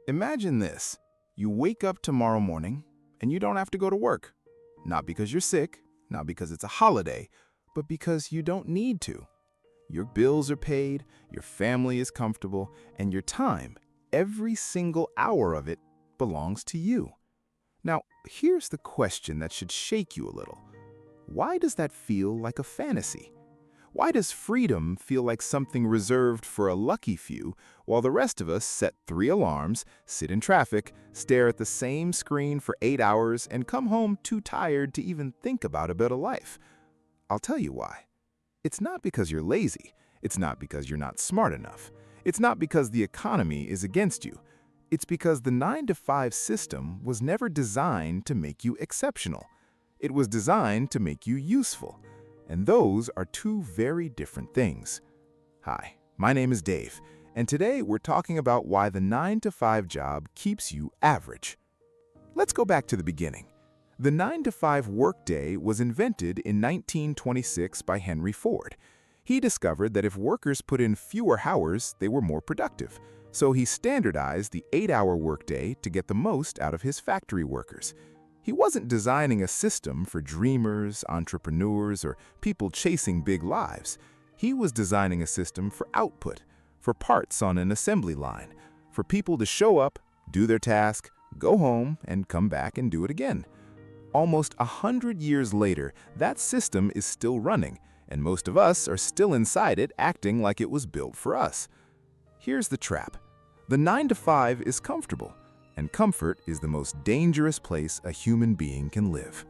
Imagine this. You wake up tomorrow morning and you don't have to go to work. Not because you're sick, not because it's a holiday, but because you don't need to. Your bills are paid, your family is comfortable, and your time, every single hour of it, belongs to you. Now, here's the question that should shake you a little. Why does that feel like a fantasy? Why does freedom feel like something reserved for a lucky few, while the rest of us set 3 alarms, sit in traffic, stare at the same screen for 8 hours, and come home too tired to even think about a better life? I'll tell you why. It's not because you're lazy. It's not because you're not smart enough. It's not because the economy is against you. It's because the 9-to-5 system was never designed to make you exceptional. It was designed to make you useful. And those are two very different things. Hi, my name is Dave, and today we're talking about why the 9-to-5 job keeps you average. Let's go back to the beginning. The 9-to-5 workday was invented in 1926 by Henry Ford. He discovered that if workers put in fewer hours, they were more productive. So he standardized the 8-hour workday to get the most out of his factory workers. He wasn't designing a system for dreamers, entrepreneurs, or people chasing big lives. He was designing a system for output, for parts on an assembly line, for people to show up, do their task, go home, and come back and do it again. Almost 100 years later, that system is still running, and most of us are still inside it acting like it was built for us. Here's the trap. The 9-to-5 is comfortable. And comfort is the most dangerous place a human being can live.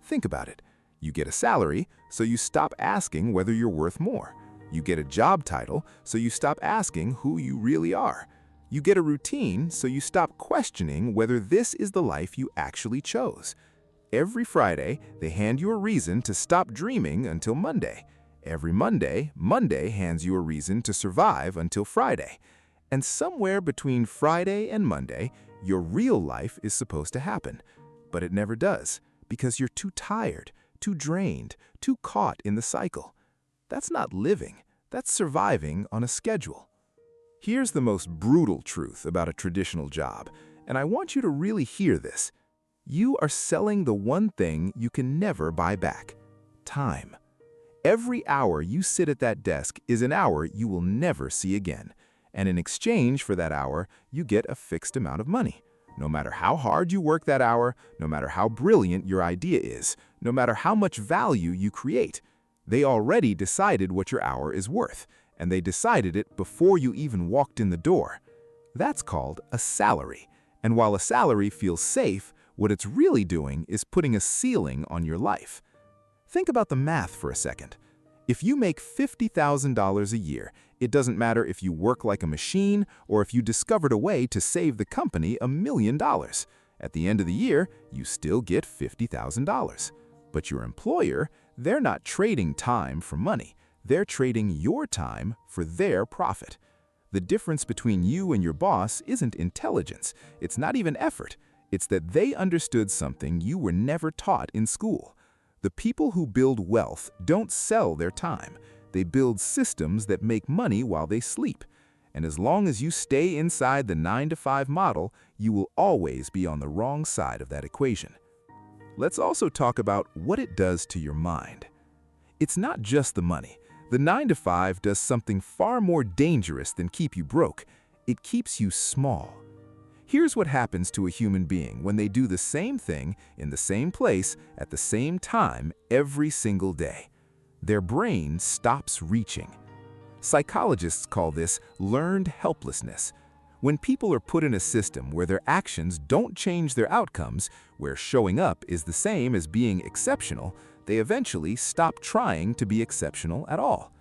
Think about it. You get a salary, so you stop asking whether you're worth more. You get a job title, so you stop asking who you really are. You get a routine, so you stop questioning whether this is the life you actually chose. Every Friday, they hand you a reason to stop dreaming until Monday. Every Monday, Monday hands you a reason to survive until Friday. And somewhere between Friday and Monday, your real life is supposed to happen. But it never does, because you're too tired, too drained, too caught in the cycle. That's not living, that's surviving on a schedule. Here's the most brutal truth about a traditional job, and I want you to really hear this. You are selling the one thing you can never buy back: time. Every hour you sit at that desk is an hour you will never see again. And in exchange for that hour, you get a fixed amount of money. No matter how hard you work that hour, no matter how brilliant your idea is, no matter how much value you create, they already decided what your hour is worth, and they decided it before you even walked in the door. That's called a salary. And while a salary feels safe, what it's really doing is putting a ceiling on your life. Think about the math for a second. If you make $50,000 a year, it doesn't matter if you work like a machine or if you discovered a way to save the company $1 million. At the end of the year, you still get $50,000. But your employer, they're not trading time for money. They're trading your time for their profit. The difference between you and your boss isn't intelligence. It's not even effort. It's that they understood something you were never taught in school. The people who build wealth don't sell their time. They build systems that make money while they sleep. And as long as you stay inside the 9-to-5 model, you will always be on the wrong side of that equation. Let's also talk about what it does to your mind. It's not just the money. The 9-to-5 does something far more dangerous than keep you broke. It keeps you small. Here's what happens to a human being when they do the same thing in the same place at the same time every single day. Their brain stops reaching. Psychologists call this learned helplessness. When people are put in a system where their actions don't change their outcomes, where showing up is the same as being exceptional, they eventually stop trying to be exceptional at all.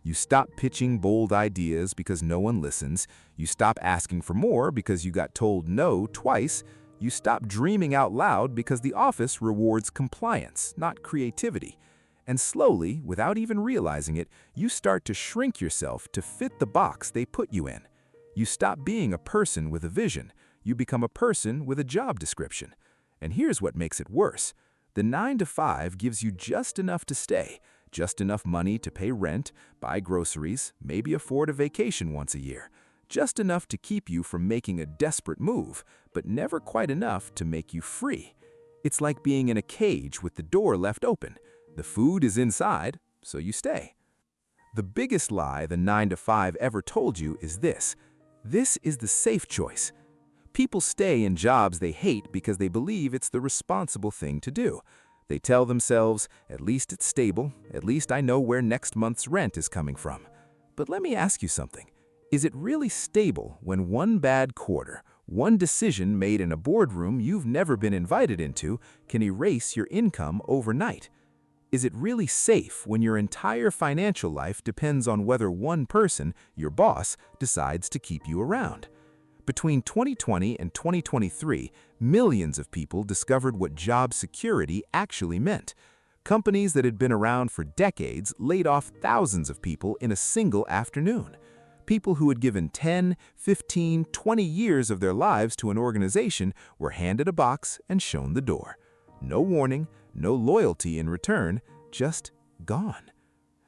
You stop pitching bold ideas because no one listens. You stop asking for more because you got told no twice. You stop dreaming out loud because the office rewards compliance, not creativity. And slowly, without even realizing it, you start to shrink yourself to fit the box they put you in. You stop being a person with a vision. You become a person with a job description. And here's what makes it worse. The 9-to-5 gives you just enough to stay, just enough money to pay rent, buy groceries, maybe afford a vacation once a year. just enough to keep you from making a desperate move, but never quite enough to make you free. It's like being in a cage with the door left open. The food is inside, so you stay. The biggest lie the 9-to-5 ever told you is this. This is the safe choice. People stay in jobs they hate because they believe it's the responsible thing to do. They tell themselves, at least it's stable, at least I know where next month's rent is coming from. But let me ask you something. Is it really stable when one bad quarter, one decision made in a boardroom you've never been invited into can erase your income overnight? Is it really safe when your entire financial life depends on whether one person, your boss, decides to keep you around? Between 2020 and 2023, millions of people discovered what job security actually meant. Companies that had been around for decades laid off thousands of people in a single afternoon. People who had given 10, 15, 20 years of their lives to an organization were handed a box and shown the door. No warning, no loyalty in return, just gone.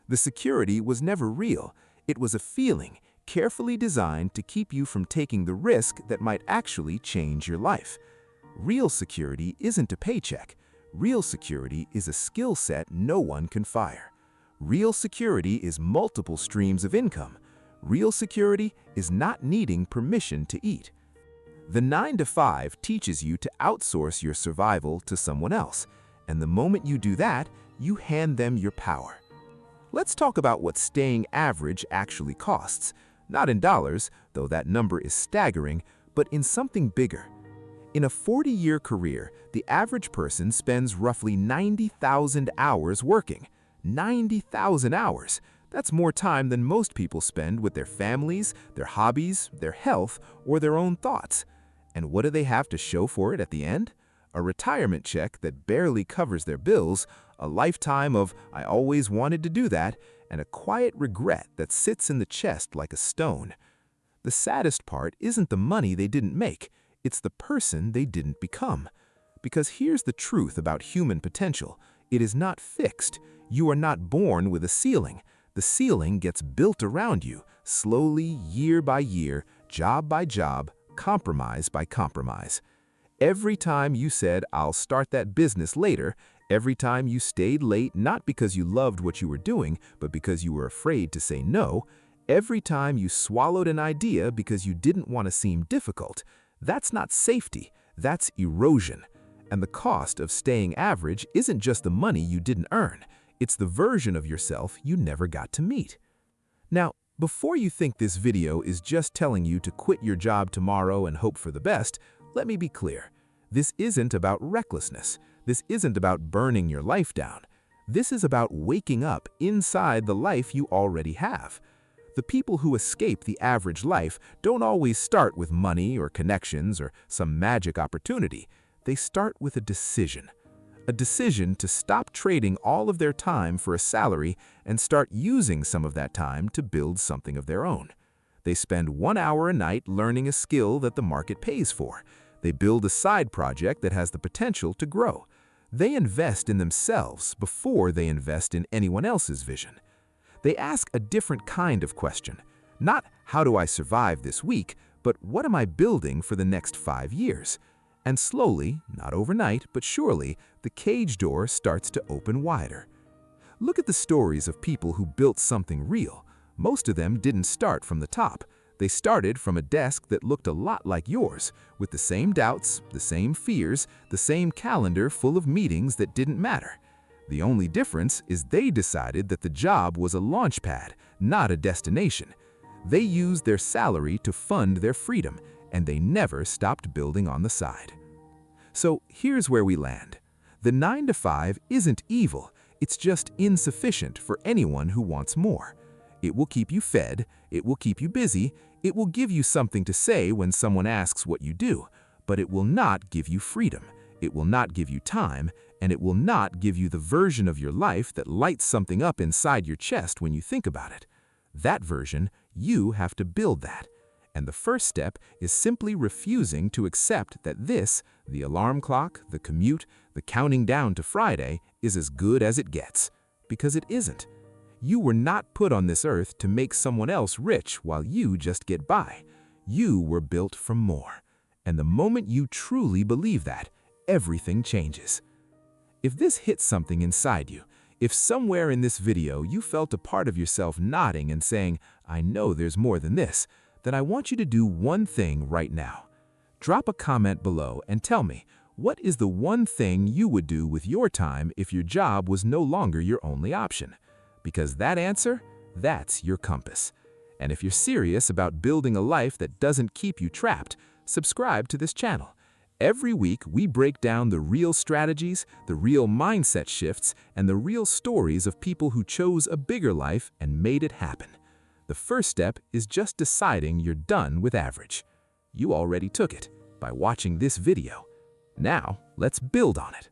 The security was never real. It was a feeling, carefully designed to keep you from taking the risk that might actually change your life. Real security isn't a paycheck. Real security is a skill set no one can fire. Real security is multiple streams of income. Real security is not needing permission to eat. The 9-to-5 teaches you to outsource your survival to someone else, and the moment you do that, you hand them your power. Let's talk about what staying average actually costs. Not in dollars, though that number is staggering, but in something bigger. In a 40-year career, the average person spends roughly 90,000 hours working. 90,000 hours. That's more time than most people spend with their families, their hobbies, their health, or their own thoughts. And what do they have to show for it at the end? A retirement check that barely covers their bills, a lifetime of "I always wanted to do that," and a quiet regret that sits in the chest like a stone. The saddest part isn't the money they didn't make, it's the person they didn't become. Because here's the truth about human potential. It is not fixed. You are not born with a ceiling. The ceiling gets built around you, slowly, year by year, job by job, compromise by compromise. Every time you said, "I'll start that business later," every time you stayed late not because you loved what you were doing, but because you were afraid to say no, every time you swallowed an idea because you didn't want to seem difficult, that's not safety, that's erosion. And the cost of staying average isn't just the money you didn't earn, it's the version of yourself you never got to meet. Now, before you think this video is just telling you to quit your job tomorrow and hope for the best, let me be clear. This isn't about recklessness. This isn't about burning your life down. This is about waking up inside the life you already have. The people who escape the average life don't always start with money or connections or some magic opportunity. They start with a decision. A decision to stop trading all of their time for a salary and start using some of that time to build something of their own. They spend 1 hour a night learning a skill that the market pays for. They build a side project that has the potential to grow. They invest in themselves before they invest in anyone else's vision. They ask a different kind of question. Not, "How do I survive this week?" but "What am I building for the next 5 years?" And slowly, not overnight, but surely, the cage door starts to open wider. Look at the stories of people who built something real. Most of them didn't start from the top. They started from a desk that looked a lot like yours, with the same doubts, the same fears, the same calendar full of meetings that didn't matter. The only difference is they decided that the job was a launch pad, not a destination. They used their salary to fund their freedom, and they never stopped building on the side. So here's where we land. The 9-to-5 isn't evil, it's just insufficient for anyone who wants more. It will keep you fed, it will keep you busy, it will give you something to say when someone asks what you do, but it will not give you freedom, it will not give you time, and it will not give you the version of your life that lights something up inside your chest when you think about it. That version, you have to build that. And the first step is simply refusing to accept that this, the alarm clock, the commute, the counting down to Friday, is as good as it gets. Because it isn't. You were not put on this earth to make someone else rich while you just get by. You were built for more. And the moment you truly believe that, everything changes. If this hits something inside you, if somewhere in this video you felt a part of yourself nodding and saying, "I know there's more than this," then I want you to do one thing right now. Drop a comment below and tell me, what is the one thing you would do with your time if your job was no longer your only option? Because that answer, that's your compass. And if you're serious about building a life that doesn't keep you trapped, subscribe to this channel. Every week, we break down the real strategies, the real mindset shifts, and the real stories of people who chose a bigger life and made it happen. The first step is just deciding you're done with average. You already took it by watching this video. Now, let's build on it.